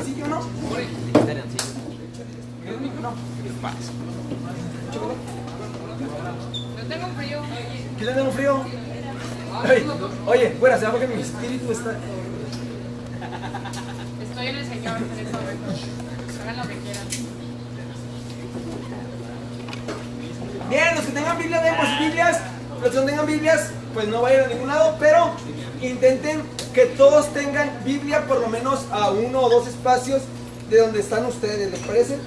calzoncillo, ¿no? No. Yo tengo frío. ¿Quién le da un frío? Oye, fuera, ¿sabes por qué mi espíritu está? Estoy en el Señor en este momento. Hagan lo que quieran. Bien, los que tengan Biblia, den por sus Biblias. Los que no tengan Biblias, pues no vayan a ningún lado, pero intenten que todos tengan Biblia por lo menos a 1 o 2 espacios de donde están ustedes, ¿les parece?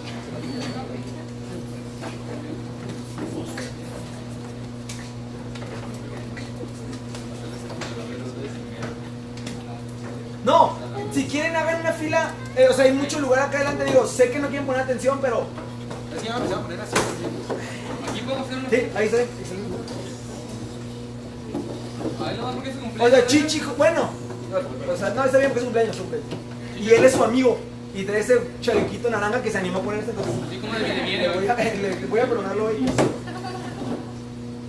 No, si quieren hagan una fila, o sea, hay mucho lugar acá adelante, digo, sé que no quieren poner atención, pero... Así vamos a poner así. Aquí podemos hacer una... Sí, ahí está. Ahí lo más porque es su cumpleaños. O sea, Chichi, bueno, o sea, no, está bien porque es cumpleaños, y él es su amigo, y trae ese chalequito naranja que se animó a ponerse, entonces... Así como el que viene. Le voy a perdonarlo hoy.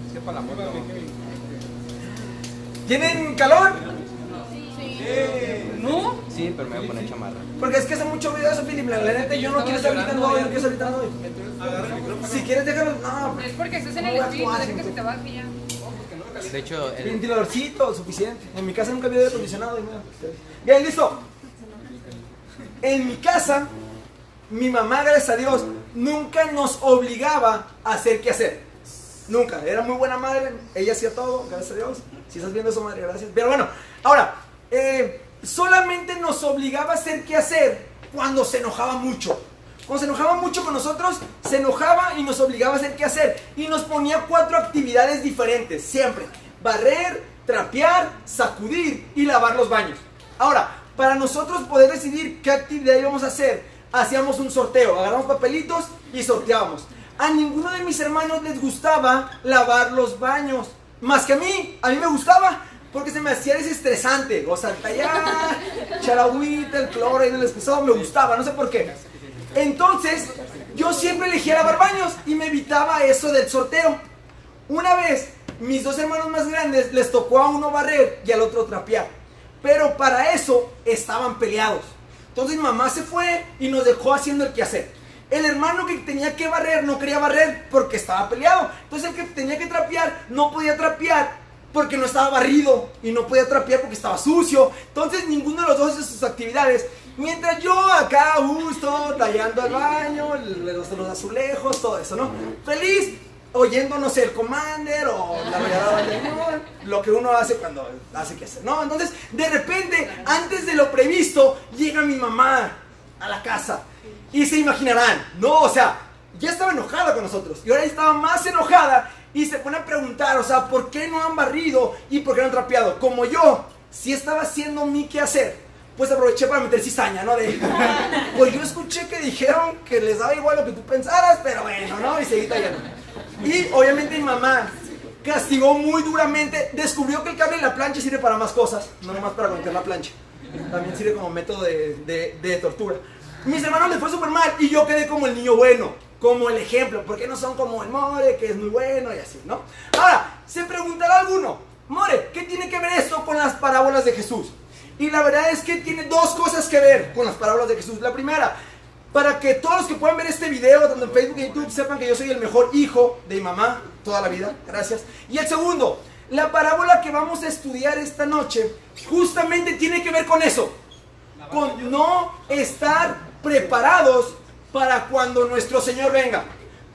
Es que para la moda, ¿Tienen calor? ¿No? Sí, pero me voy a poner chamarra. Porque es que hace mucho video eso, Philip. La neta, yo no quiero estar gritando hoy, no quiero estar gritando hoy. Si quieres, déjalo. No, Es porque estás en el no voy a espíritu, actuar, deja que se te baje ya. De hecho, un ventiladorcito, suficiente. En mi casa nunca había aire acondicionado. Y mira. Bien, listo. En mi casa, mi mamá, gracias a Dios, nunca nos obligaba a hacer qué hacer. Nunca. Era muy buena madre. Ella hacía todo, gracias a Dios. Si estás viendo eso, madre, gracias. Pero bueno, ahora, solamente nos obligaba a hacer qué hacer cuando se enojaba mucho. Cuando se enojaba mucho con nosotros, se enojaba y nos obligaba a hacer qué hacer. Y nos ponía 4 actividades diferentes, siempre. Barrer, trapear, sacudir y lavar los baños. Ahora, para nosotros poder decidir qué actividad íbamos a hacer, hacíamos un sorteo. Agarramos papelitos y sorteábamos. A ninguno de mis hermanos les gustaba lavar los baños. Más que a mí me gustaba. Porque se me hacía desestresante. O sea, tallar, echar agüita, el cloro en el excusado, me gustaba, no sé por qué. Entonces, yo siempre elegía lavar baños y me evitaba eso del sorteo. Una vez, mis 2 hermanos más grandes les tocó a uno barrer y al otro trapear. Pero para eso estaban peleados. Entonces mi mamá se fue y nos dejó haciendo el quehacer. El hermano que tenía que barrer no quería barrer porque estaba peleado. Entonces el que tenía que trapear no podía trapear porque no estaba barrido y no podía trapear porque estaba sucio. Entonces ninguno de los dos hizo sus actividades. Mientras yo acá justo tallando el baño, los azulejos, todo eso, ¿no? Feliz, oyendo, no sé, el Commander o la Arrolladora del León, lo que uno hace cuando hace que hacer, ¿no? Entonces, de repente, antes de lo previsto, llega mi mamá a la casa. Y se imaginarán, ¿no? O sea, ya estaba enojada con nosotros y ahora estaba más enojada. Y se pone a preguntar, o sea, ¿por qué no han barrido y por qué no han trapeado? Como yo, si estaba haciendo mi quehacer, pues aproveché para meter cizaña, ¿no? Pues yo escuché que dijeron que les daba igual lo que tú pensaras, pero bueno, ¿no? Y seguí tallando. Y obviamente mi mamá castigó muy duramente, descubrió que el cable de la plancha sirve para más cosas, no nomás para conectar la plancha. También sirve como método de tortura. Mis hermanos les fue súper mal y yo quedé como el niño bueno. Como el ejemplo, porque no son como el More, que es muy bueno y así, ¿no? Ahora, se preguntará alguno, More, ¿qué tiene que ver esto con las parábolas de Jesús? Y la verdad es que tiene 2 cosas que ver con las parábolas de Jesús. La primera, para que todos los que puedan ver este video, tanto en Facebook y YouTube, sepan que yo soy el mejor hijo de mi mamá toda la vida, gracias. Y el segundo, la parábola que vamos a estudiar esta noche, justamente tiene que ver con eso. Con no estar preparados para cuando nuestro Señor venga,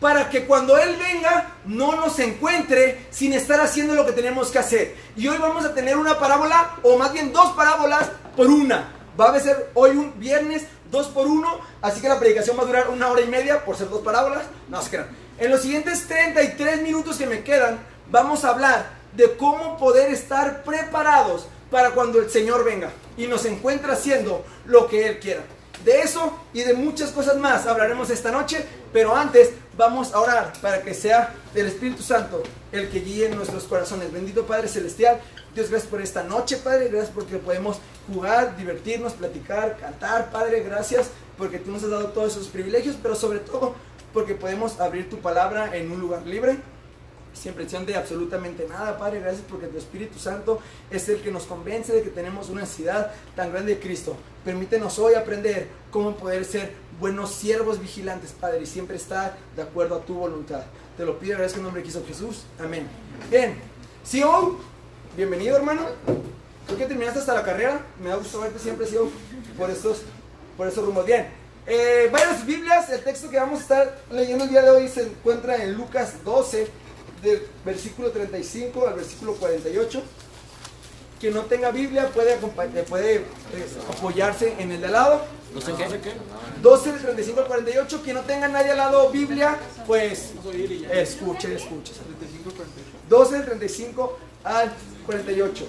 para que cuando Él venga no nos encuentre sin estar haciendo lo que tenemos que hacer. Y hoy vamos a tener una parábola, o más bien 2 parábolas por una. Va a ser hoy un viernes 2 por 1, así que la predicación va a durar 1 hora y media por ser 2 parábolas. No se crean. En los siguientes 33 minutos que me quedan, vamos a hablar de cómo poder estar preparados para cuando el Señor venga y nos encuentre haciendo lo que Él quiera. De eso y de muchas cosas más hablaremos esta noche, pero antes vamos a orar para que sea el Espíritu Santo el que guíe nuestros corazones. Bendito Padre Celestial, Dios, gracias por esta noche, Padre, gracias porque podemos jugar, divertirnos, platicar, cantar, Padre, gracias porque tú nos has dado todos esos privilegios, pero sobre todo porque podemos abrir tu palabra en un lugar libre. sin presión de absolutamente nada, Padre. Gracias porque tu Espíritu Santo es el que nos convence de que tenemos una necesidad tan grande de Cristo. Permítenos hoy aprender cómo poder ser buenos siervos vigilantes, Padre, y siempre estar de acuerdo a tu voluntad. Te lo pido, gracias en el nombre de Cristo Jesús. Amén. Bien, CEO, bienvenido, hermano. Creo que terminaste hasta la carrera. Me da gusto verte siempre, CEO, por esos rumbos. Bien, vayan a sus Biblias. El texto que vamos a estar leyendo el día de hoy se encuentra en Lucas 12, del versículo 35 al versículo 48. Quien no tenga Biblia puede apoyarse en el de al lado. No sé qué. 12 del 35 al 48. Quien no tenga nadie al lado Biblia, pues escuche. 12 del 35 al 48.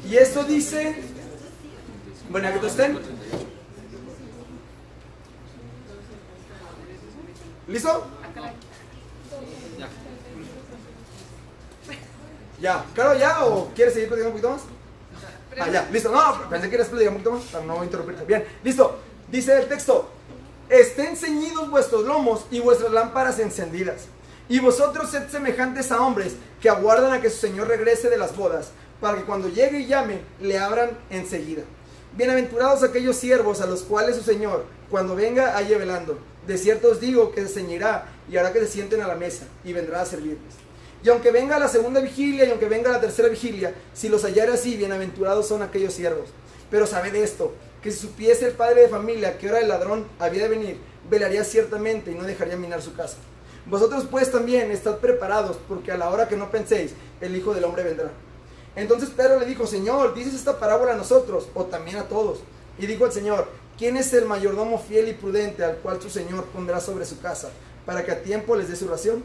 Y esto dice, bueno, que estén. ¿Listo? Ya, claro, ya, o quieres seguir platicando un poquito más? Ya, listo. No, pensé que querías platicar un poquito más para no interrumpirte. Bien, listo. Dice el texto: estén ceñidos vuestros lomos y vuestras lámparas encendidas. Y vosotros sed semejantes a hombres que aguardan a que su señor regrese de las bodas, para que cuando llegue y llame, le abran enseguida. Bienaventurados aquellos siervos a los cuales su señor, cuando venga, halle velando. De cierto os digo que se ceñirá y hará que se sienten a la mesa, y vendrá a servirles. Y aunque venga la segunda vigilia y aunque venga la tercera vigilia, si los hallare así, bienaventurados son aquellos siervos. Pero sabed esto, que si supiese el padre de familia que hora el ladrón había de venir, velaría ciertamente y no dejaría minar su casa. Vosotros pues también estad preparados, porque a la hora que no penséis, el Hijo del Hombre vendrá. Entonces Pedro le dijo: Señor, ¿dices esta parábola a nosotros o también a todos? Y dijo el Señor: ¿quién es el mayordomo fiel y prudente al cual su Señor pondrá sobre su casa, para que a tiempo les dé su ración?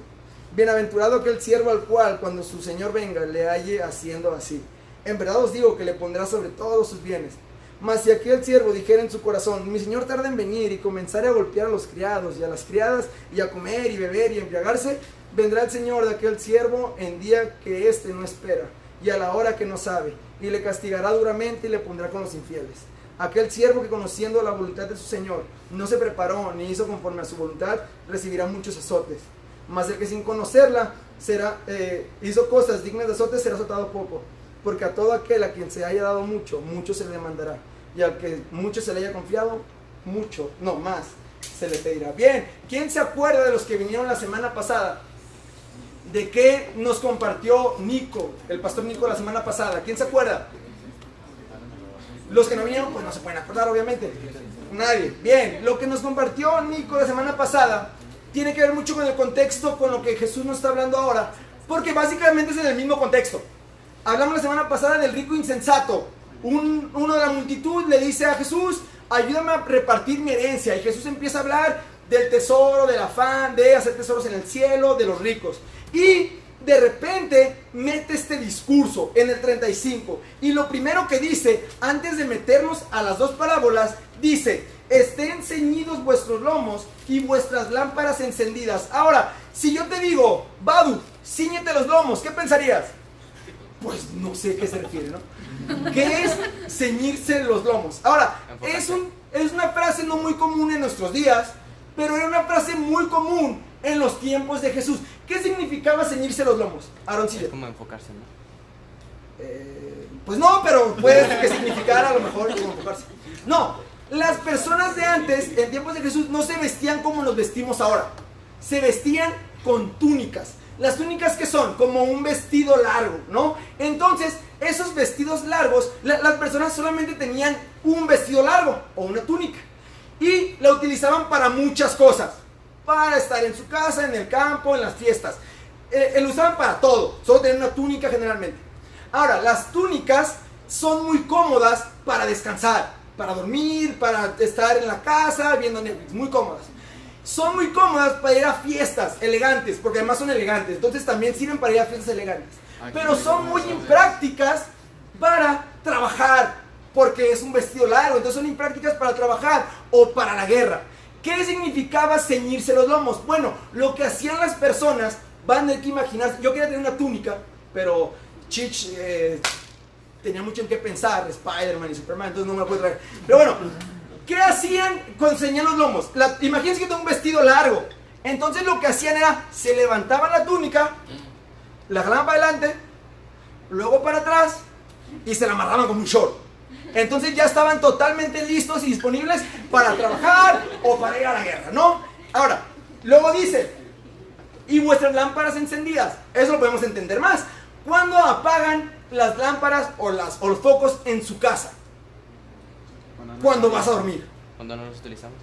Bienaventurado aquel siervo al cual, cuando su Señor venga, le halle haciendo así. En verdad os digo que le pondrá sobre todos sus bienes. Mas si aquel siervo dijera en su corazón: mi Señor tarda en venir, y comenzare a golpear a los criados y a las criadas, y a comer y beber y embriagarse, vendrá el Señor de aquel siervo en día que éste no espera, y a la hora que no sabe, y le castigará duramente y le pondrá con los infieles. Aquel siervo que, conociendo la voluntad de su Señor, no se preparó ni hizo conforme a su voluntad, recibirá muchos azotes. Mas el que sin conocerla hizo cosas dignas de azotes, será azotado poco. Porque a todo aquel a quien se haya dado mucho, mucho se le demandará. Y al que mucho se le haya confiado, más se le pedirá. Bien, ¿quién se acuerda de los que vinieron la semana pasada? ¿De qué nos compartió Nico, el pastor Nico, la semana pasada? ¿Quién se acuerda? Los que no vinieron, pues no se pueden acordar, obviamente. Nadie. Bien, lo que nos compartió Nico la semana pasada tiene que ver mucho con el contexto, con lo que Jesús nos está hablando ahora, porque básicamente es en el mismo contexto. Hablamos la semana pasada del rico insensato. Uno de la multitud le dice a Jesús: ayúdame a repartir mi herencia. Y Jesús empieza a hablar del tesoro, del afán de hacer tesoros en el cielo, de los ricos. Y de repente mete este discurso en el 35. Y lo primero que dice, antes de meternos a las dos parábolas, dice: estén ceñidos vuestros lomos y vuestras lámparas encendidas. Ahora, si yo te digo: Badu, cíñete los lomos, ¿qué pensarías? Pues no sé a qué se refiere, ¿no? ¿Qué es ceñirse los lomos? Ahora, es una frase no muy común en nuestros días, pero era una frase muy común en los tiempos de Jesús. ¿Qué significaba ceñirse los lomos? Aaroncillo. Es como enfocarse, ¿no? Pues no, pero puede que significara a lo mejor como enfocarse. No, las personas de antes, en tiempos de Jesús, no se vestían como nos vestimos ahora. Se vestían con túnicas. Las túnicas, ¿qué son? Como un vestido largo, ¿no? Entonces, esos vestidos largos, las personas solamente tenían un vestido largo o una túnica. Y la utilizaban para muchas cosas. Para estar en su casa, en el campo, en las fiestas. Lo usaban para todo. Solo tenían una túnica generalmente. Ahora, las túnicas son muy cómodas para descansar, para dormir, para estar en la casa viendo Netflix. Muy cómodas. Son muy cómodas para ir a fiestas elegantes, porque además son elegantes. Entonces también sirven para ir a fiestas elegantes. Pero son muy imprácticas para trabajar, porque es un vestido largo. Entonces son imprácticas para trabajar o para la guerra. ¿Qué significaba ceñirse los lomos? Bueno, lo que hacían las personas, van a tener que imaginarse. Yo quería tener una túnica, pero Chich tenía mucho en qué pensar, Spider-Man y Superman, entonces no me la puedo traer. Pero bueno, ¿qué hacían cuando ceñían los lomos? Imagínense que tengo un vestido largo Entonces lo que hacían era, se levantaban la túnica, la jalaban para adelante, luego para atrás y se la amarraban como un short. Entonces ya estaban totalmente listos y disponibles para trabajar o para ir a la guerra, ¿no? Ahora, luego dice, y vuestras lámparas encendidas. Eso lo podemos entender más. ¿Cuándo apagan las lámparas o los focos en su casa? Cuando vas a dormir. Cuando no los utilizamos.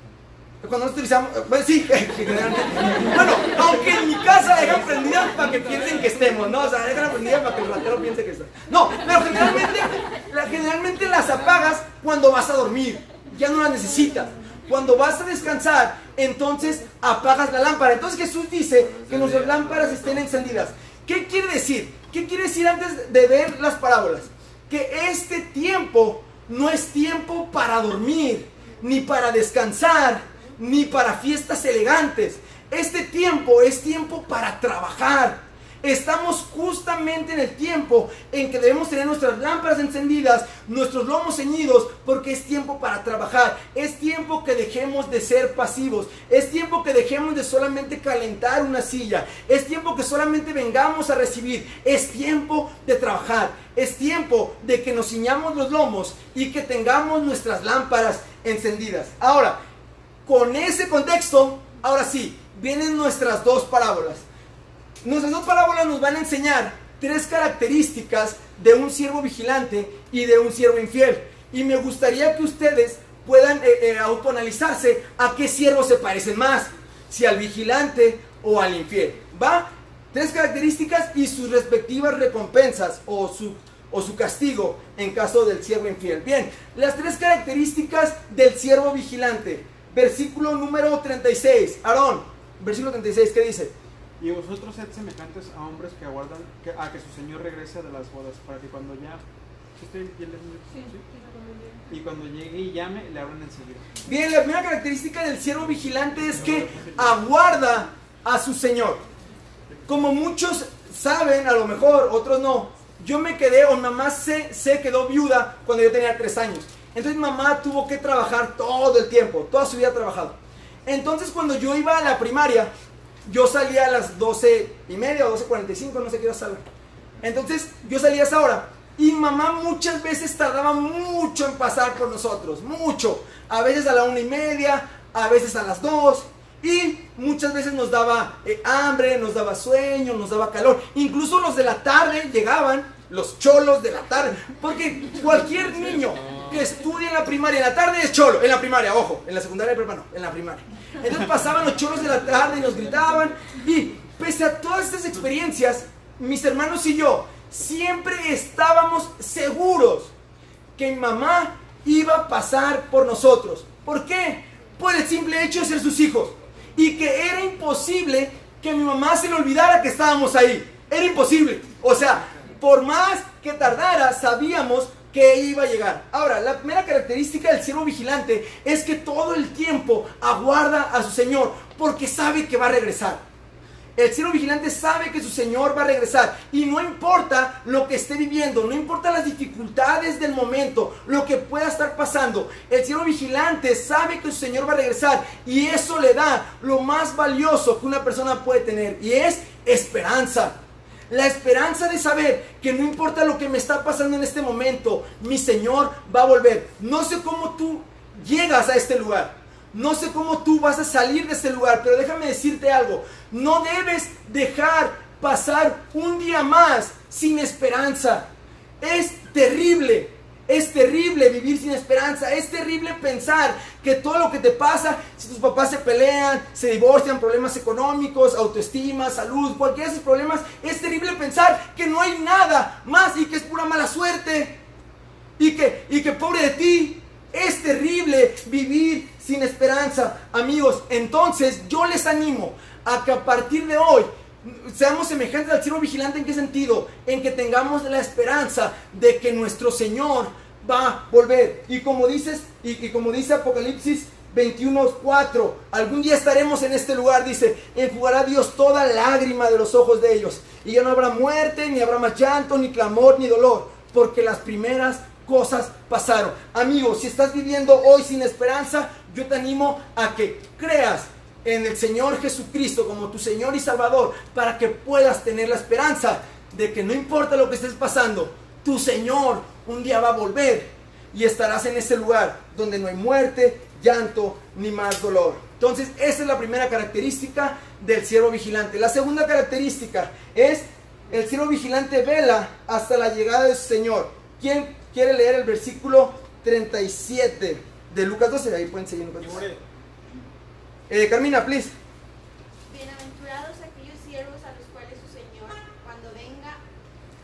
Cuando nos utilizamos, bueno, sí, bueno, aunque en mi casa la dejan prendida para que piensen que estemos, ¿no? O sea, dejan prendida para que el ratero piense que está. No, pero generalmente las apagas cuando vas a dormir, ya no las necesitas. Cuando vas a descansar, entonces apagas la lámpara. Entonces Jesús dice que nuestras lámparas estén encendidas. ¿Qué quiere decir? ¿Qué quiere decir antes de ver las parábolas? Que este tiempo no es tiempo para dormir, ni para descansar, ni para fiestas elegantes. Este tiempo es tiempo para trabajar. Estamos justamente en el tiempo en que debemos tener nuestras lámparas encendidas, nuestros lomos ceñidos, porque es tiempo para trabajar. Es tiempo que dejemos de ser pasivos. Es tiempo que dejemos de solamente calentar una silla. Es tiempo que solamente vengamos a recibir. Es tiempo de trabajar. Es tiempo de que nos ciñamos los lomos y que tengamos nuestras lámparas encendidas. Ahora, con ese contexto, ahora sí, vienen nuestras dos parábolas. Nuestras dos parábolas nos van a enseñar tres características de un siervo vigilante y de un siervo infiel. Y me gustaría que ustedes puedan autoanalizarse a qué siervos se parecen más, si al vigilante o al infiel. ¿Va? Tres características y sus respectivas recompensas o su castigo en caso del siervo infiel. Bien, las tres características del siervo vigilante. Versículo número 36. Aarón, versículo 36, ¿qué dice? Y vosotros sed semejantes a hombres que aguardan a que su Señor regrese de las bodas, para que cuando ya... Y cuando llegue y llame, le abran enseguida. Bien, la primera característica del siervo vigilante es que aguarda a su Señor. Como muchos saben, a lo mejor, otros no, yo me quedé, o mamá se quedó viuda cuando yo tenía 3 años. Entonces mamá tuvo que trabajar todo el tiempo, toda su vida ha trabajado. Entonces cuando yo iba a la primaria, yo salía a las 12:30 o 12:45, no sé qué hora salga. Entonces yo salía a esa hora. Y mamá muchas veces tardaba mucho en pasar por nosotros, mucho. A veces a la 1:30, a veces a las 2. Y muchas veces nos daba hambre, nos daba sueño, nos daba calor. Incluso los de la tarde llegaban, los cholos de la tarde. Porque cualquier niño que estudia en la primaria, en la tarde es cholo, en la primaria, ojo, en la secundaria de prepa no, en la primaria. Entonces pasaban los cholos de la tarde y nos gritaban. Y pese a todas estas experiencias, mis hermanos y yo siempre estábamos seguros que mi mamá iba a pasar por nosotros. ¿Por qué? Por el simple hecho de ser sus hijos. Y que era imposible que a mi mamá se le olvidara que estábamos ahí. Era imposible. O sea, por más que tardara, sabíamos que iba a llegar. Ahora, la primera característica del siervo vigilante es que todo el tiempo aguarda a su Señor, porque sabe que va a regresar. El siervo vigilante sabe que su Señor va a regresar, y no importa lo que esté viviendo, no importa las dificultades del momento, lo que pueda estar pasando, el siervo vigilante sabe que su Señor va a regresar, y eso le da lo más valioso que una persona puede tener, y es esperanza. La esperanza de saber que no importa lo que me está pasando en este momento, mi Señor va a volver. No sé cómo tú llegas a este lugar, no sé cómo tú vas a salir de este lugar, pero déjame decirte algo. No debes dejar pasar un día más sin esperanza. Es terrible vivir sin esperanza. Es terrible pensar que todo lo que te pasa, si tus papás se pelean, se divorcian, problemas económicos, autoestima, salud, cualquiera de esos problemas, es terrible pensar que no hay nada más y que es pura mala suerte y que pobre de ti. Es terrible vivir sin esperanza, amigos. Entonces yo les animo a que a partir de hoy seamos semejantes al siervo vigilante. ¿En qué sentido? En que tengamos la esperanza de que nuestro Señor va a volver. Y como dice Apocalipsis 21:4, algún día estaremos en este lugar, dice, enjugará Dios toda lágrima de los ojos de ellos, y ya no habrá muerte, ni habrá más llanto, ni clamor, ni dolor, porque las primeras cosas pasaron. Amigos, si estás viviendo hoy sin esperanza, yo te animo a que creas en el Señor Jesucristo como tu Señor y Salvador, para que puedas tener la esperanza de que no importa lo que estés pasando, tu Señor un día va a volver y estarás en ese lugar donde no hay muerte, llanto ni más dolor. Entonces, esa es la primera característica del siervo vigilante. La segunda característica es: el siervo vigilante vela hasta la llegada de su Señor. ¿Quién quiere leer el versículo 37 de Lucas 12? Ahí pueden seguir. Carmina, please. Bienaventurados aquellos siervos a los cuales su Señor, cuando venga,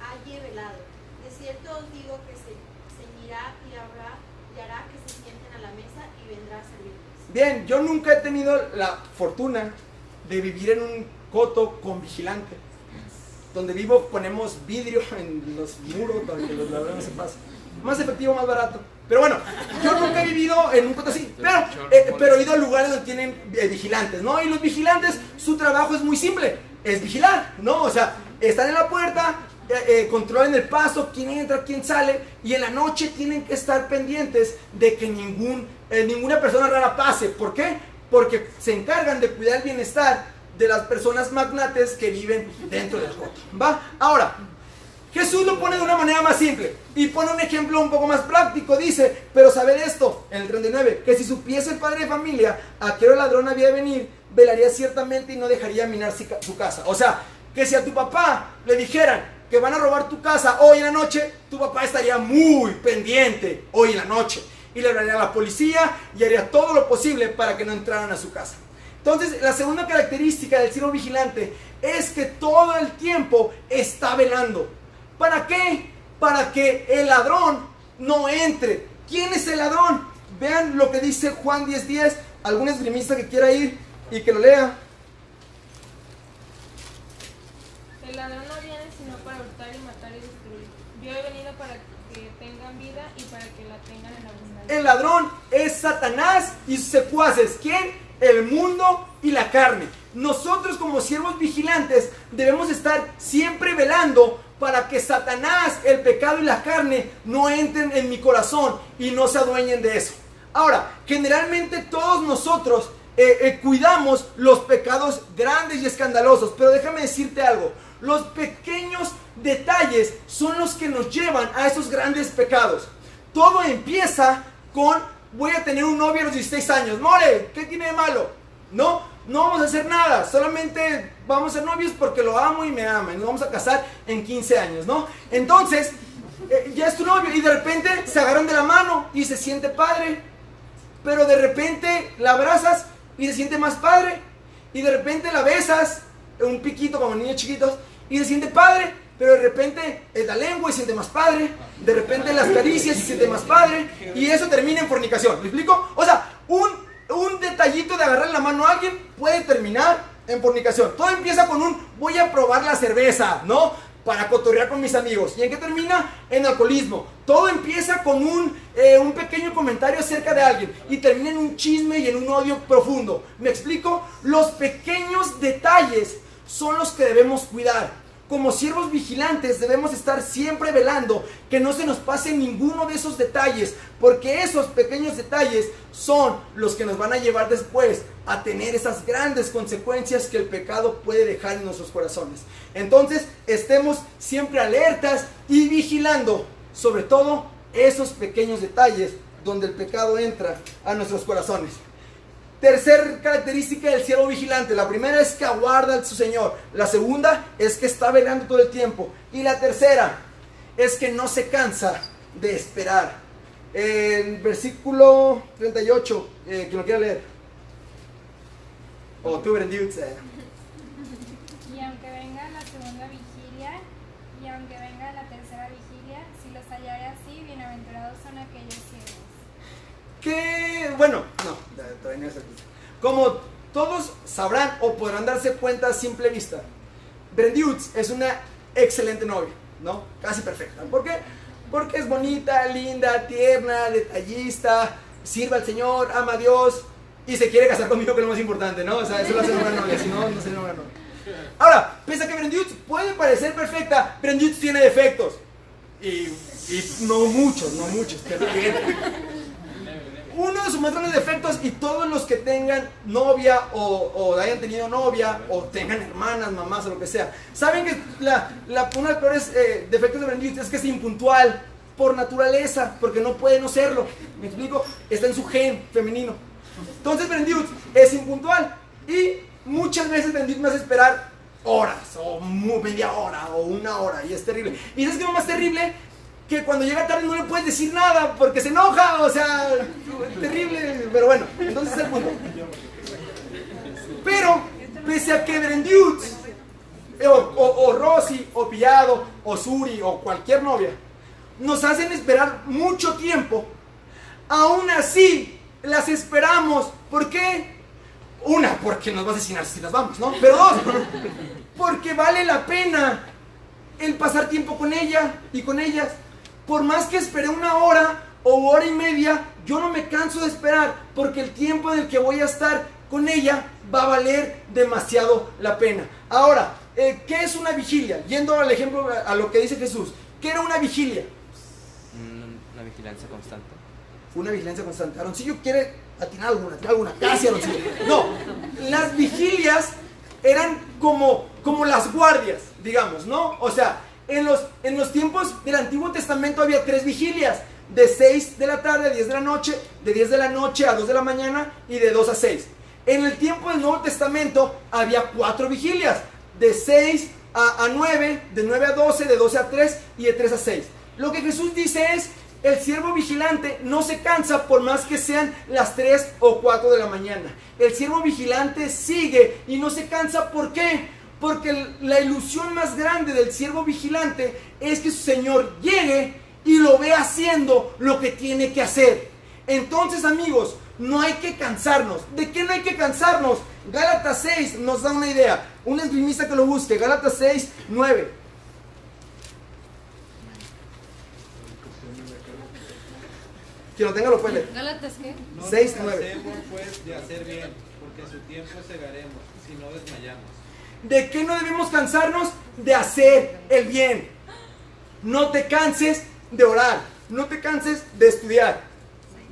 halle velado. De cierto os digo que se ceñirá y hará que se sienten a la mesa y vendrá a servirles. Bien, yo nunca he tenido la fortuna de vivir en un coto con vigilante. Donde vivo ponemos vidrio en los muros para que los ladrones se pasen. Más efectivo, más barato. Pero bueno, yo nunca he vivido en un coto así. Pero he ido a lugares donde tienen vigilantes, ¿no? Y los vigilantes, su trabajo es muy simple. Es vigilar, ¿no? O sea, están en la puerta, controlan el paso, quién entra, quién sale. Y en la noche tienen que estar pendientes de que ninguna persona rara pase. ¿Por qué? Porque se encargan de cuidar el bienestar de las personas magnates que viven dentro del coto, ¿va? Ahora, Jesús lo pone de una manera más simple y pone un ejemplo un poco más práctico. Dice: pero sabed esto, en el 39, que si supiese el padre de familia a qué hora el ladrón había de venir, velaría ciertamente y no dejaría minar su casa. O sea, que si a tu papá le dijeran que van a robar tu casa hoy en la noche, tu papá estaría muy pendiente hoy en la noche y le hablaría a la policía y haría todo lo posible para que no entraran a su casa. Entonces, la segunda característica del siervo vigilante es que todo el tiempo está velando. ¿Para qué? Para que el ladrón no entre. ¿Quién es el ladrón? Vean lo que dice Juan 10:10. Algún esgrimista que quiera ir y que lo lea. El ladrón no viene sino para hurtar y matar y destruir. Yo he venido para que tengan vida y para que la tengan en abundancia. El ladrón es Satanás y sus secuaces. ¿Quién? El mundo y la carne. Nosotros como siervos vigilantes debemos estar siempre velando para que Satanás, el pecado y la carne no entren en mi corazón y no se adueñen de eso. Ahora, generalmente todos nosotros cuidamos los pecados grandes y escandalosos, pero déjame decirte algo: los pequeños detalles son los que nos llevan a esos grandes pecados. Todo empieza con: voy a tener un novio a los 16 años. More, ¿qué tiene de malo? No vamos a hacer nada, solamente vamos a ser novios porque lo amo y me ama, y nos vamos a casar en 15 años, ¿no? Entonces, ya es tu novio y de repente se agarran de la mano y se siente padre, pero de repente la abrazas y se siente más padre, y de repente la besas, un piquito como niños chiquitos, y se siente padre, pero de repente la lengua y se siente más padre, de repente las caricias y se siente más padre, y eso termina en fornicación. ¿Me explico? O sea, un detallito de agarrar la mano a alguien puede terminar en fornicación. Todo empieza con voy a probar la cerveza, ¿no? Para cotorrear con mis amigos. ¿Y en qué termina? En alcoholismo. Todo empieza con un pequeño comentario acerca de alguien y termina en un chisme y en un odio profundo. ¿Me explico? Los pequeños detalles son los que debemos cuidar. Como siervos vigilantes debemos estar siempre velando que no se nos pase ninguno de esos detalles, porque esos pequeños detalles son los que nos van a llevar después a tener esas grandes consecuencias que el pecado puede dejar en nuestros corazones. Entonces, estemos siempre alertas y vigilando, sobre todo esos pequeños detalles donde el pecado entra a nuestros corazones. Tercer característica del siervo vigilante: la primera es que aguarda a su Señor, la segunda es que está velando todo el tiempo, y la tercera es que no se cansa de esperar. En versículo 38, quien lo quiera leer. O tú, Brendiutz. Y aunque venga la segunda vigilia, y aunque venga la tercera vigilia, si los hallare así, bienaventurados son aquellos siervos. Que, bueno, no, todavía no es aquí. Como todos sabrán o podrán darse cuenta a simple vista, Brendiutz es una excelente novia, ¿no? Casi perfecta. ¿Por qué? Porque es bonita, linda, tierna, detallista, sirve al Señor, ama a Dios y se quiere casar conmigo, que es lo más importante, ¿no? O sea, eso lo hace una buena novia, si no, no sería una buena novia. Ahora, pese a que Brendiutz puede parecer perfecta, Brendiutz tiene defectos. Y no muchos, pero bien. Uno de sus más grandes defectos, y todos los que tengan novia o hayan tenido novia o tengan hermanas, mamás o lo que sea, saben que uno de los peores defectos de Brandon es que es impuntual por naturaleza, porque no puede no serlo. ¿Me explico? Está en su gen femenino. Entonces Brandon es impuntual y muchas veces Brandon me hace esperar horas o media hora o una hora, y es terrible. Y ¿sabes qué es lo más terrible? Que cuando llega tarde no le puedes decir nada porque se enoja, o sea, terrible, pero bueno, entonces es el punto. Pero, pese a que Brandon, o Rosy, o Pillado, o Suri, o cualquier novia, nos hacen esperar mucho tiempo, aún así las esperamos. ¿Por qué? Una, porque nos va a asesinar si las vamos, ¿no? Pero dos, porque vale la pena el pasar tiempo con ella y con ellas. Por más que esperé una hora o hora y media, yo no me canso de esperar, porque el tiempo en el que voy a estar con ella va a valer demasiado la pena. Ahora, ¿qué es una vigilia? Yendo al ejemplo, a lo que dice Jesús, ¿qué era una vigilia? Una vigilancia constante. Una vigilancia constante. Aroncillo quiere atinar alguna. Casi, Aroncillo. No, las vigilias eran como las guardias, digamos, ¿no? O sea, en los tiempos del Antiguo Testamento había 3 vigilias: de 6 de la tarde a 10 de la noche, de 10 de la noche a 2 de la mañana y de 2 a 6. En el tiempo del Nuevo Testamento había 4 vigilias: de 6 a 9, de 9 a 12, de 12 a 3 y de 3 a 6. Lo que Jesús dice es: el siervo vigilante no se cansa por más que sean las 3 o 4 de la mañana. El siervo vigilante sigue y no se cansa. ¿Por qué? Porque la ilusión más grande del siervo vigilante es que su Señor llegue y lo vea haciendo lo que tiene que hacer. Entonces, amigos, no hay que cansarnos. ¿De qué no hay que cansarnos? Gálatas 6 nos da una idea. Un esgrimista que lo busque. Gálatas 6, 9. Quien lo tenga lo puede leer. ¿Gálatas qué? 6, 9. Hacemos pues de hacer bien, porque a su tiempo segaremos, si no desmayamos. ¿De qué no debemos cansarnos? De hacer el bien. No te canses de orar. No te canses de estudiar.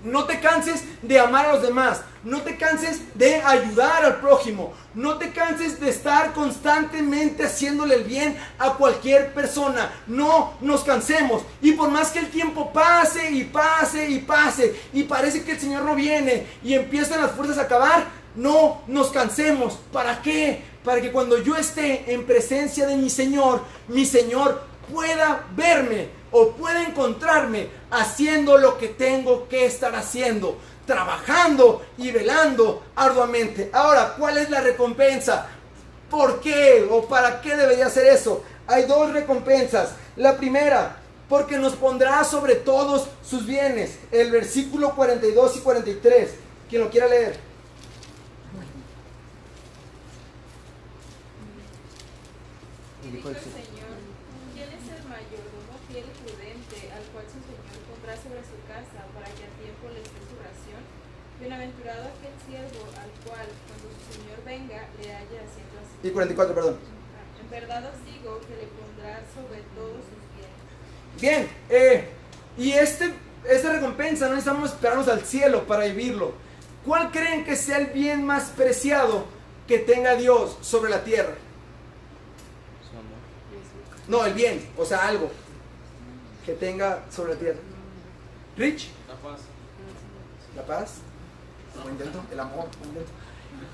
No te canses de amar a los demás. No te canses de ayudar al prójimo. No te canses de estar constantemente haciéndole el bien a cualquier persona. No nos cansemos. Y por más que el tiempo pase y pase y pase, y parece que el Señor no viene y empiezan las fuerzas a acabar, no nos cansemos. ¿Para qué? Para que cuando yo esté en presencia de mi Señor pueda verme o pueda encontrarme haciendo lo que tengo que estar haciendo, trabajando y velando arduamente. Ahora, ¿cuál es la recompensa? ¿Por qué o para qué debería hacer eso? Hay 2 recompensas. La primera, porque nos pondrá sobre todos sus bienes. El versículo 42 y 43. Quien lo quiera leer. Dijo el Señor: ¿quién es el mayordomo fiel y prudente, al cual su Señor pondrá sobre su casa para que a tiempo le dé su ración? Bienaventurado aquel siervo al cual, cuando su Señor venga, le haya haciendo así. Y 44, perdón. En verdad os digo que le pondrá sobre todos sus bienes. Bien, y esta recompensa no necesitamos esperarnos al cielo para vivirlo. ¿Cuál creen que sea el bien más preciado que tenga Dios sobre la tierra? No, el bien, o sea, algo que tenga sobre la tierra. Rich. La paz. La paz. Buen intento. El amor. Buen intento.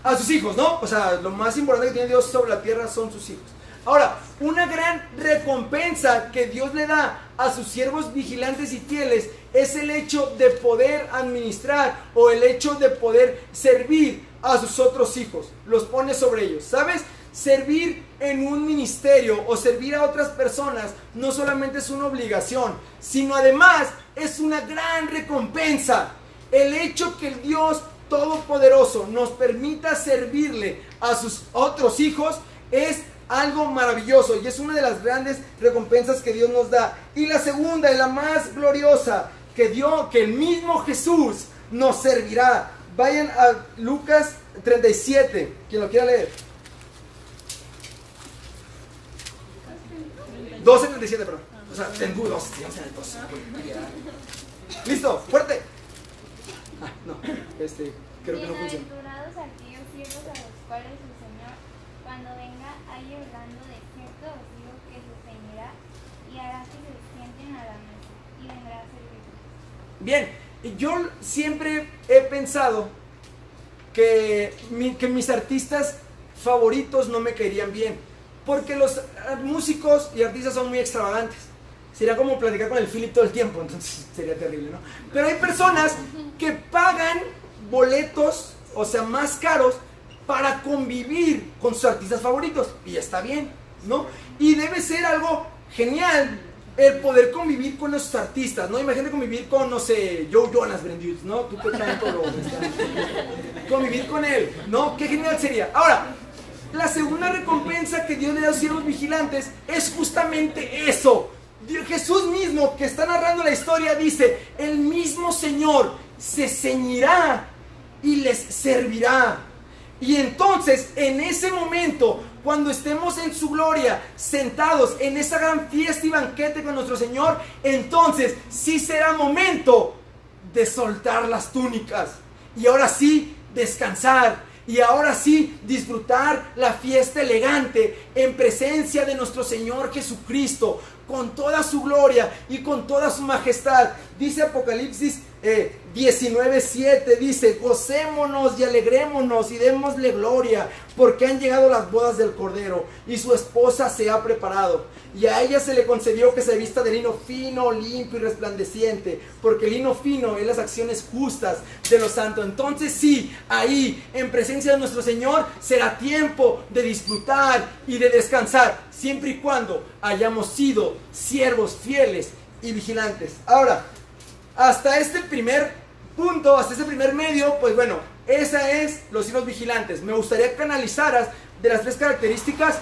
A sus hijos, ¿no? O sea, lo más importante que tiene Dios sobre la tierra son sus hijos. Ahora, una gran recompensa que Dios le da a sus siervos vigilantes y fieles es el hecho de poder administrar o el hecho de poder servir a sus otros hijos. Los pone sobre ellos, ¿sabes? Servir en un ministerio o servir a otras personas no solamente es una obligación, sino además es una gran recompensa. El hecho que el Dios Todopoderoso nos permita servirle a sus otros hijos es algo maravilloso y es una de las grandes recompensas que Dios nos da. Y la segunda y la más gloriosa, que el mismo Jesús nos servirá. Vayan a Lucas 37, quien lo quiera leer. 12:37, perdón. O sea, tengo 12, sigamos en el 12. ¿Listo? ¡Fuerte! No. creo que no funciona. Bienaventurados aquellos siervos a los cuales su Señor, cuando venga, haya hablando de cierto, os digo que se ceñirá y hará que se sienten a la mesa y vendrá a servirlos. Bien, yo siempre he pensado que mis artistas favoritos no me caerían bien, porque los músicos y artistas son muy extravagantes. Sería como platicar con el Philip todo el tiempo, entonces sería terrible, ¿no? Pero hay personas que pagan boletos, o sea, más caros, para convivir con sus artistas favoritos, y está bien, ¿no? Y debe ser algo genial el poder convivir con esos artistas, ¿no? Imagínate convivir con, no sé, Joe Jonas, Brendus, ¿no? Tú que tanto lo convivir con él, ¿no? Qué genial sería. Ahora, la segunda recompensa que Dios le da a los siervos vigilantes es justamente eso. Jesús mismo, que está narrando la historia, dice: el mismo Señor se ceñirá y les servirá. Y entonces, en ese momento, cuando estemos en su gloria, sentados en esa gran fiesta y banquete con nuestro Señor, entonces sí será momento de soltar las túnicas y ahora sí descansar, y ahora sí disfrutar la fiesta elegante en presencia de nuestro Señor Jesucristo, con toda su gloria y con toda su majestad. Dice Apocalipsis 19:7, dice: gocémonos y alegrémonos y démosle gloria, porque han llegado las bodas del Cordero y su esposa se ha preparado, y a ella se le concedió que se vista de lino fino, limpio y resplandeciente, porque el lino fino es las acciones justas de los santos. Entonces sí, ahí en presencia de nuestro Señor será tiempo de disfrutar y de descansar, siempre y cuando hayamos sido siervos fieles y vigilantes. Ahora, hasta este primer punto, hasta este primer medio, pues bueno, esa es los siervos vigilantes. Me gustaría que analizaras de las tres características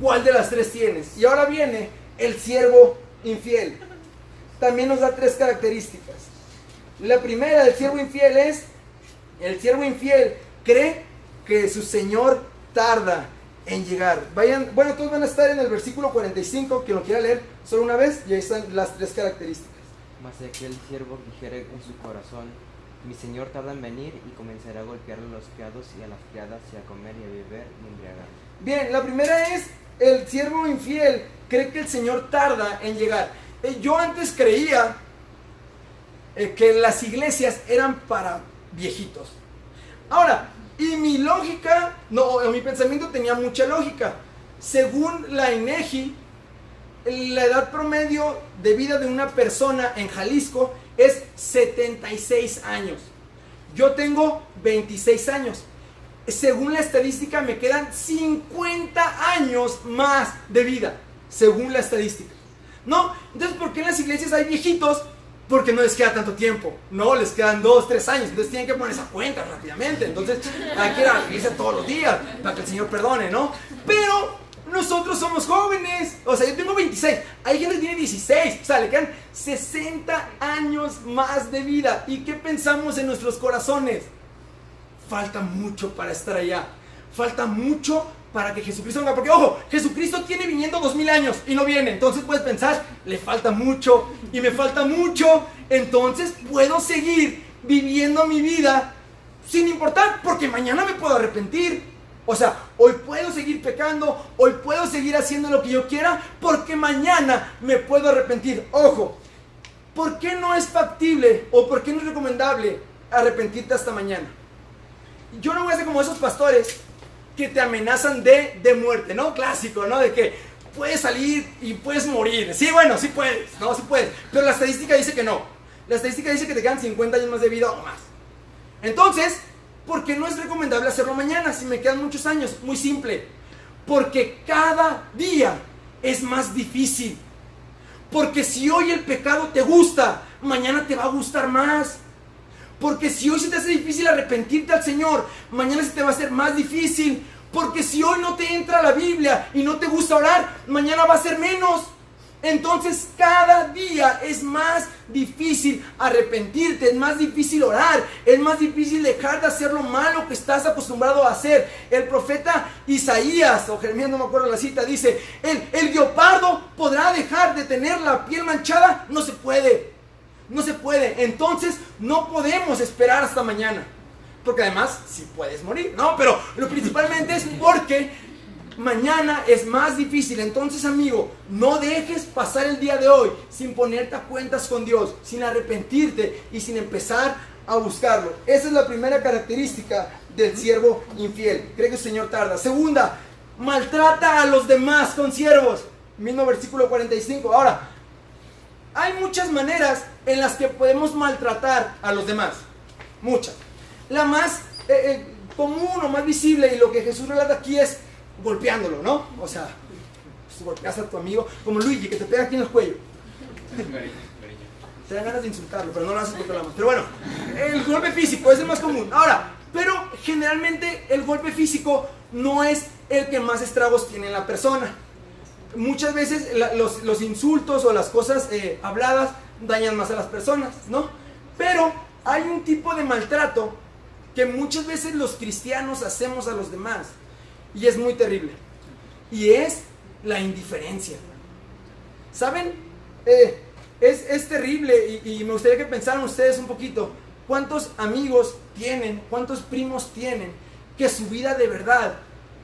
cuál de las tres tienes. Y ahora viene el siervo infiel. También nos da tres características. La primera del siervo infiel es: el siervo infiel cree que su Señor tarda en llegar. Vayan, bueno, todos van a estar en el versículo 45, quien lo quiera leer solo una vez, y ahí están las tres características. Mas aquel siervo dijere en su corazón: mi señor tarda en venir, y comenzará a golpear a los criados y a las criadas, y a comer y a beber y embriagar. Bien, la primera es: el siervo infiel cree que el Señor tarda en llegar. Yo antes creía que las iglesias eran para viejitos. Ahora, y mi lógica, mi pensamiento tenía mucha lógica. Según la INEGI, la edad promedio de vida de una persona en Jalisco es 76 años. Yo tengo 26 años. Según la estadística, me quedan 50 años más de vida, según la estadística, ¿no? Entonces, ¿por qué en las iglesias hay viejitos? Porque no les queda tanto tiempo, no, les quedan 2, 3 años, entonces tienen que poner esa cuenta rápidamente. Entonces hay que ir a la iglesia todos los días para que el Señor perdone, ¿no? Pero nosotros somos jóvenes, o sea, yo tengo 26, hay gente que tiene 16, o sea, le quedan 60 años más de vida. ¿Y qué pensamos en nuestros corazones? Falta mucho para estar allá, falta mucho para que Jesucristo venga, porque ojo, Jesucristo tiene viniendo 2000 años y no viene. Entonces puedes pensar, le falta mucho y me falta mucho, entonces puedo seguir viviendo mi vida sin importar, porque mañana me puedo arrepentir. O sea, hoy puedo seguir pecando, hoy puedo seguir haciendo lo que yo quiera, porque mañana me puedo arrepentir. Ojo, ¿por qué no es factible o por qué no es recomendable arrepentirte hasta mañana? Yo no voy a ser como esos pastores que te amenazan de muerte, ¿no? Clásico, ¿no? De que puedes salir y puedes morir. Sí, bueno, sí puedes, no, sí puedes. Pero la estadística dice que no. La estadística dice que te quedan 50 años más de vida o más. Entonces, ¿por qué no es recomendable hacerlo mañana si me quedan muchos años? Muy simple. Porque cada día es más difícil. Porque si hoy el pecado te gusta, mañana te va a gustar más. Porque si hoy se te hace difícil arrepentirte al Señor, mañana se te va a hacer más difícil. Porque si hoy no te entra la Biblia y no te gusta orar, mañana va a ser menos. Entonces cada día es más difícil arrepentirte, es más difícil orar, es más difícil dejar de hacer lo malo que estás acostumbrado a hacer. El profeta Isaías, o Jeremías, no me acuerdo la cita, dice: el guepardo podrá dejar de tener la piel manchada. No se puede. No se puede. Entonces no podemos esperar hasta mañana. porque además sí puedes morir, ¿no? Pero lo principalmente es porque mañana es más difícil. Entonces, amigo, no dejes pasar el día de hoy sin ponerte a cuentas con Dios, sin arrepentirte y sin empezar a buscarlo. Esa es la primera característica del siervo infiel. Cree que el Señor tarda. Segunda, maltrata a los demás con siervos. Mismo versículo 45. Ahora, hay muchas maneras en las que podemos maltratar a los demás. Muchas. La más común o más visible, y lo que Jesús relata aquí, es golpeándolo, ¿no? O sea, pues golpeas a tu amigo, como Luigi, que te pega aquí en el cuello. Te dan ganas de insultarlo, pero no lo haces porque lo amas. Pero bueno, el golpe físico es el más común. Ahora, pero generalmente el golpe físico no es el que más estragos tiene en la persona. Muchas veces los insultos o las cosas habladas dañan más a las personas, ¿no? Pero hay un tipo de maltrato que muchas veces los cristianos hacemos a los demás, y es muy terrible, y es la indiferencia. ¿Saben? Es terrible, y me gustaría que pensaran ustedes un poquito. ¿Cuántos amigos tienen, cuántos primos tienen que su vida de verdad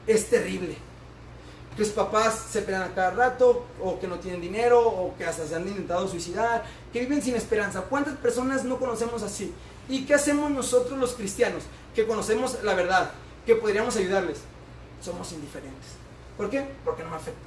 es terrible? Que sus papás se pelean a cada rato, o que no tienen dinero, o que hasta se han intentado suicidar, que viven sin esperanza. ¿Cuántas personas no conocemos así? ¿Y qué hacemos nosotros los cristianos, que conocemos la verdad, que podríamos ayudarles? Somos indiferentes. ¿Por qué? Porque no me afecta.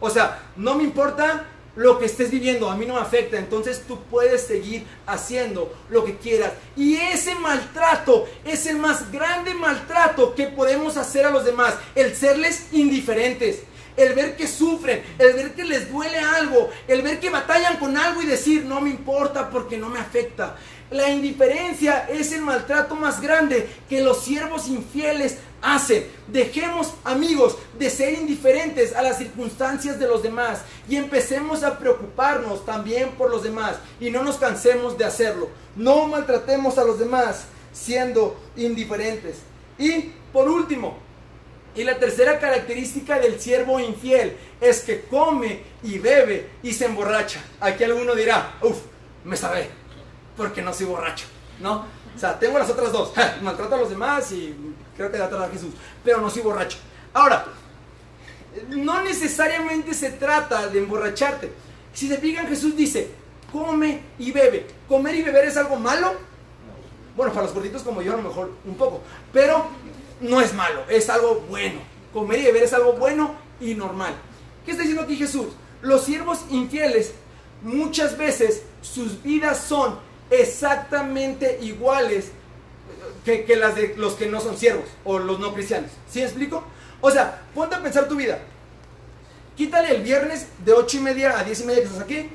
O sea, no me importa lo que estés viviendo, a mí no me afecta. Entonces tú puedes seguir haciendo lo que quieras. Y ese maltrato es el más grande maltrato que podemos hacer a los demás. El serles indiferentes, el ver que sufren, el ver que les duele algo, el ver que batallan con algo y decir no me importa porque no me afecta. La indiferencia es el maltrato más grande que los siervos infieles hacen. Dejemos, amigos, de ser indiferentes a las circunstancias de los demás y empecemos a preocuparnos también por los demás, y no nos cansemos de hacerlo. No maltratemos a los demás siendo indiferentes. Y por último, y la tercera característica del siervo infiel es que come y bebe y se emborracha. Aquí alguno dirá, uff, me sabe, porque no soy borracho, ¿no? O sea, tengo las otras dos, maltrato a los demás y creo que da atrás a Jesús, pero no soy borracho. Ahora, no necesariamente se trata de emborracharte. Si se fijan, Jesús dice, come y bebe. ¿Comer y beber es algo malo? Bueno, para los gorditos como yo a lo mejor un poco, pero no es malo, es algo bueno. Comer y beber es algo bueno y normal. ¿Qué está diciendo aquí Jesús? Los siervos infieles, muchas veces sus vidas son exactamente iguales que las de los que no son siervos o los no cristianos. ¿Sí me explico? O sea, ponte a pensar tu vida. Quítale el viernes de 8:30 a 10:30 que estás aquí,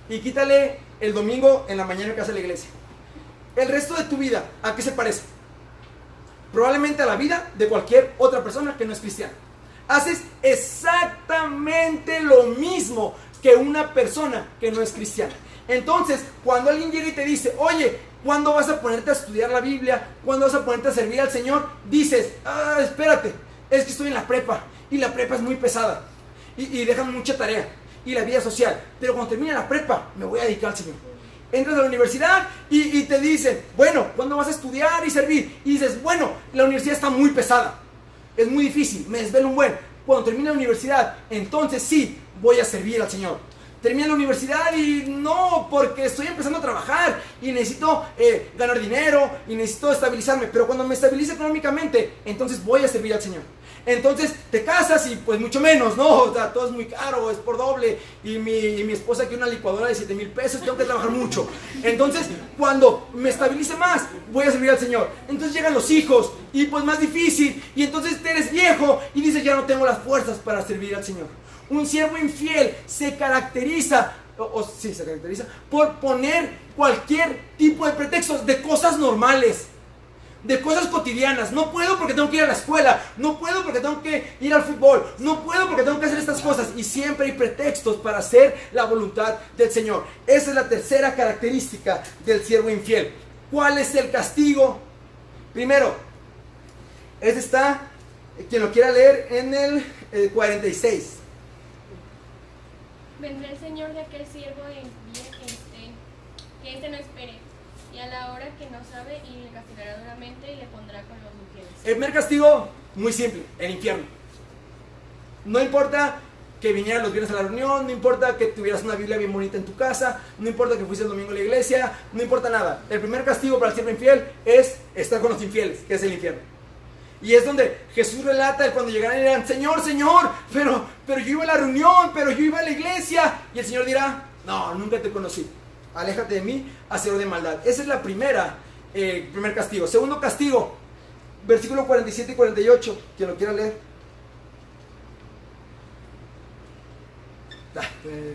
y quítale el domingo en la mañana que haces la iglesia. El resto de tu vida, ¿a qué se parece? Probablemente a la vida de cualquier otra persona que no es cristiana. Haces exactamente lo mismo que una persona que no es cristiana. Entonces, cuando alguien llega y te dice, oye, ¿cuándo vas a ponerte a estudiar la Biblia? ¿Cuándo vas a ponerte a servir al Señor? Dices, espérate, es que estoy en la prepa, y la prepa es muy pesada, y dejan mucha tarea, y la vida social, pero cuando termine la prepa, me voy a dedicar al Señor. Entras a la universidad y te dicen, bueno, ¿cuándo vas a estudiar y servir? Y dices, bueno, la universidad está muy pesada, es muy difícil, me desvelo un buen. Cuando termine la universidad, entonces sí, voy a servir al Señor. Termino la universidad y no, porque estoy empezando a trabajar y necesito ganar dinero y necesito estabilizarme, pero cuando me estabilice económicamente, entonces voy a servir al Señor. Entonces te casas y pues mucho menos, ¿no? O sea, todo es muy caro, es por doble, y mi esposa quiere una licuadora de 7,000 pesos, tengo que trabajar mucho. Entonces, cuando me estabilice más, voy a servir al Señor. Entonces llegan los hijos y pues más difícil, y entonces eres viejo y dices, ya no tengo las fuerzas para servir al Señor. Un siervo infiel se caracteriza por poner cualquier tipo de pretextos de cosas normales, de cosas cotidianas. No puedo porque tengo que ir a la escuela, no puedo porque tengo que ir al fútbol, no puedo porque tengo que hacer estas cosas, y siempre hay pretextos para hacer la voluntad del Señor. Esa es la tercera característica del siervo infiel. ¿Cuál es el castigo? Primero, este está, quien lo quiera leer, en el 46. Vendrá el Señor de aquel siervo que éste no espere, Y a la hora que no sabe, y le castigará duramente y le pondrá con los infieles. El primer castigo, muy simple, el infierno. No importa que vinieras los viernes a la reunión, no importa que tuvieras una Biblia bien bonita en tu casa, no importa que fuiste el domingo a la iglesia, no importa nada. El primer castigo para el siervo infiel es estar con los infieles, que es el infierno. Y es donde Jesús relata cuando llegarán y dirán: Señor, Señor, pero yo iba a la reunión, pero yo iba a la iglesia. Y el Señor dirá: no, nunca te conocí. Aléjate de mí, hacedor de maldad. Esa es la primer castigo. Segundo castigo, versículo 47 y 48. Quien lo quiera leer.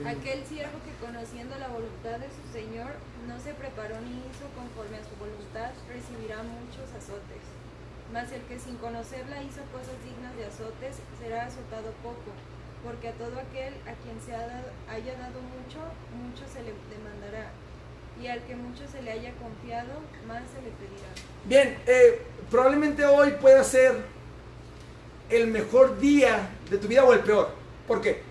Aquel siervo que, conociendo la voluntad de su Señor, no se preparó ni hizo conforme a su voluntad, recibirá muchos azotes. Mas el que sin conocerla hizo cosas dignas de azotes, será azotado poco, porque a todo aquel a quien se haya dado mucho, mucho se le demandará, y al que mucho se le haya confiado, más se le pedirá. Bien, probablemente hoy pueda ser el mejor día de tu vida o el peor. ¿Por qué?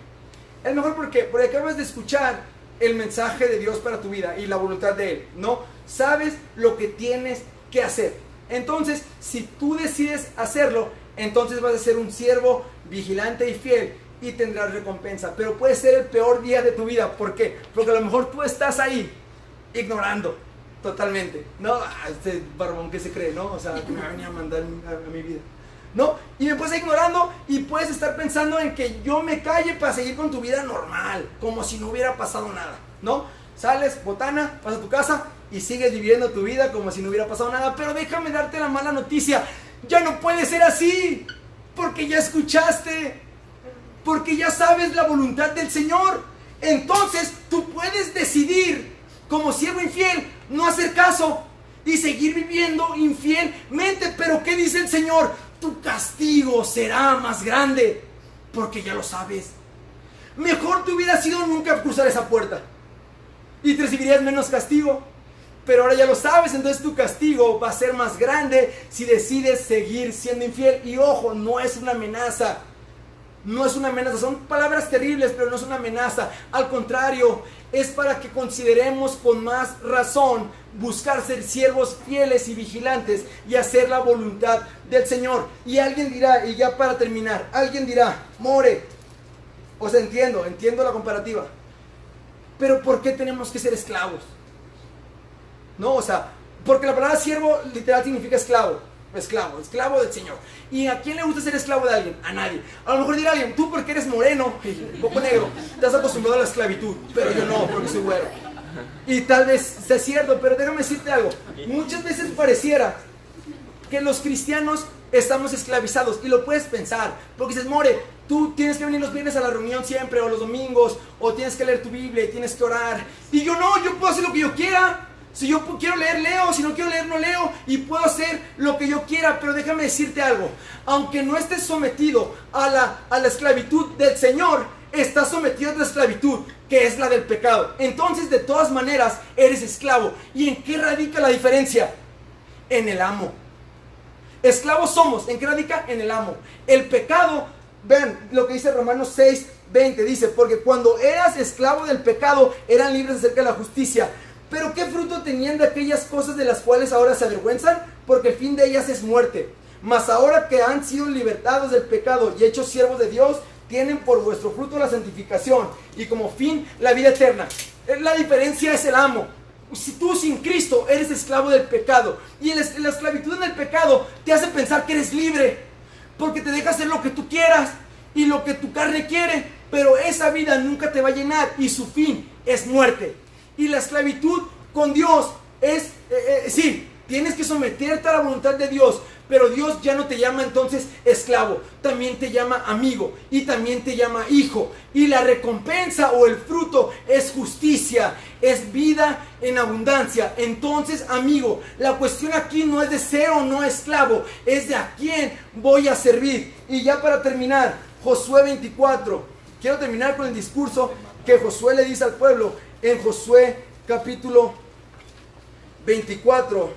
El mejor porque acabas de escuchar el mensaje de Dios para tu vida y la voluntad de Él, ¿no? Sabes lo que tienes que hacer. Entonces, si tú decides hacerlo, entonces vas a ser un siervo vigilante y fiel y tendrás recompensa. Pero puede ser el peor día de tu vida. ¿Por qué? Porque a lo mejor tú estás ahí ignorando totalmente, ¿no? Este barbón que se cree, ¿no? O sea, que me va a venir a mandar a mi vida, ¿no? Y me puedes estar ignorando y puedes estar pensando en que yo me calle para seguir con tu vida normal, como si no hubiera pasado nada, ¿no? Sales, botana, vas a tu casa y sigues viviendo tu vida como si no hubiera pasado nada. Pero déjame darte la mala noticia: ya no puede ser así, porque ya escuchaste, porque ya sabes la voluntad del Señor. Entonces tú puedes decidir, como siervo infiel, no hacer caso y seguir viviendo infielmente. Pero ¿qué dice el Señor? Tu castigo será más grande, porque ya lo sabes. Mejor te hubiera sido nunca cruzar esa puerta y te recibirías menos castigo, pero ahora ya lo sabes. Entonces tu castigo va a ser más grande si decides seguir siendo infiel. Y ojo, no es una amenaza, no es una amenaza, son palabras terribles, pero no es una amenaza. Al contrario, es para que consideremos con más razón buscar ser siervos fieles y vigilantes y hacer la voluntad del Señor. Y alguien dirá, y ya para terminar, alguien dirá: More, o sea, entiendo la comparativa, pero ¿por qué tenemos que ser esclavos? No, o sea, porque la palabra siervo literal significa esclavo del Señor. ¿Y a quién le gusta ser esclavo de alguien? A nadie. A lo mejor dirá alguien: tú porque eres moreno, un poco negro, te has acostumbrado a la esclavitud, pero yo no, porque soy güero. Y tal vez sea cierto, pero déjame decirte algo. Muchas veces pareciera que los cristianos estamos esclavizados, y lo puedes pensar, porque dices: More, tú tienes que venir los viernes a la reunión siempre, o los domingos, o tienes que leer tu Biblia y tienes que orar. Y yo no, yo puedo hacer lo que yo quiera. Si yo quiero leer, leo. Si no quiero leer, no leo. Y puedo hacer lo que yo quiera. Pero déjame decirte algo: aunque no estés sometido a la esclavitud del Señor, estás sometido a la esclavitud que es la del pecado. Entonces, de todas maneras, eres esclavo. ¿Y en qué radica la diferencia? En el amo. Esclavos somos. ¿En qué radica? En el amo. El pecado, vean lo que dice Romanos 6:20. Dice: porque cuando eras esclavo del pecado, eran libres acerca de la justicia. Pero ¿qué fruto tenían de aquellas cosas de las cuales ahora se avergüenzan? Porque el fin de ellas es muerte. Mas ahora que han sido libertados del pecado y hechos siervos de Dios, tienen por vuestro fruto la santificación y como fin la vida eterna. La diferencia es el amo. Si tú sin Cristo eres esclavo del pecado, y la esclavitud en el pecado te hace pensar que eres libre, porque te deja hacer lo que tú quieras y lo que tu carne quiere, pero esa vida nunca te va a llenar y su fin es muerte. Y la esclavitud con Dios es, sí, tienes que someterte a la voluntad de Dios, pero Dios ya no te llama entonces esclavo, también te llama amigo y también te llama hijo. Y la recompensa o el fruto es justicia, es vida en abundancia. Entonces, amigo, la cuestión aquí no es de ser o no esclavo, es de a quién voy a servir. Y ya para terminar, Josué 24, quiero terminar con el discurso que Josué le dice al pueblo. En Josué capítulo 24,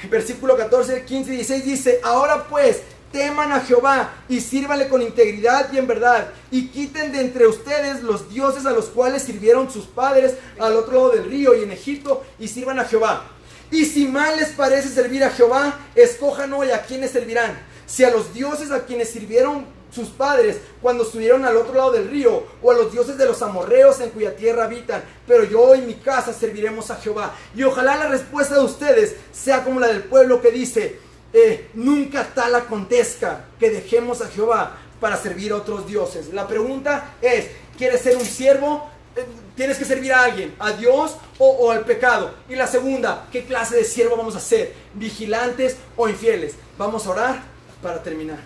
versículo 14, 15 y 16 dice: ahora pues, teman a Jehová y sírvanle con integridad y en verdad, y quiten de entre ustedes los dioses a los cuales sirvieron sus padres al otro lado del río y en Egipto, y sirvan a Jehová. Y si mal les parece servir a Jehová, escojan hoy a quienes servirán, si a los dioses a quienes sirvieron sus padres cuando estuvieron al otro lado del río, o a los dioses de los amorreos en cuya tierra habitan, pero yo y mi casa serviremos a Jehová. Y ojalá la respuesta de ustedes sea como la del pueblo que dice, nunca tal acontezca que dejemos a Jehová para servir a otros dioses. La pregunta es, ¿quieres ser un siervo? ¿Tienes que servir a alguien? ¿A Dios o al pecado? Y la segunda, ¿qué clase de siervo vamos a ser? ¿Vigilantes o infieles? Vamos a orar para terminar.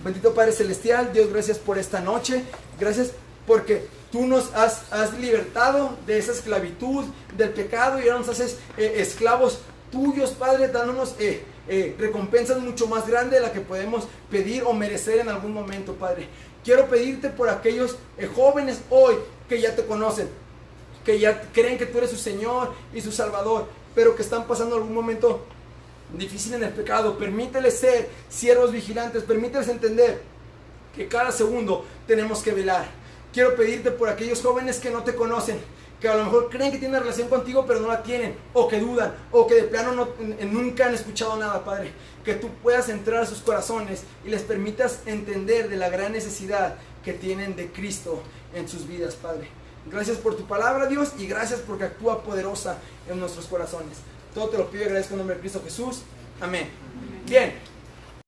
Bendito Padre Celestial, Dios, gracias por esta noche. Gracias porque tú nos has libertado de esa esclavitud, del pecado, y ahora nos haces esclavos tuyos, Padre, dándonos recompensas mucho más grandes de la que podemos pedir o merecer en algún momento, Padre. Quiero pedirte por aquellos jóvenes hoy que ya te conocen, que ya creen que tú eres su Señor y su Salvador, pero que están pasando algún momento difícil en el pecado. Permíteles ser siervos vigilantes, permíteles entender que cada segundo tenemos que velar. Quiero pedirte por aquellos jóvenes que no te conocen, que a lo mejor creen que tienen relación contigo pero no la tienen, o que dudan, o que de plano nunca han escuchado nada, Padre. Que tú puedas entrar a sus corazones y les permitas entender de la gran necesidad que tienen de Cristo en sus vidas, Padre. Gracias por tu palabra, Dios, y gracias porque actúa poderosa en nuestros corazones. Todo te lo pido y agradezco en nombre de Cristo Jesús. Amén. Bien.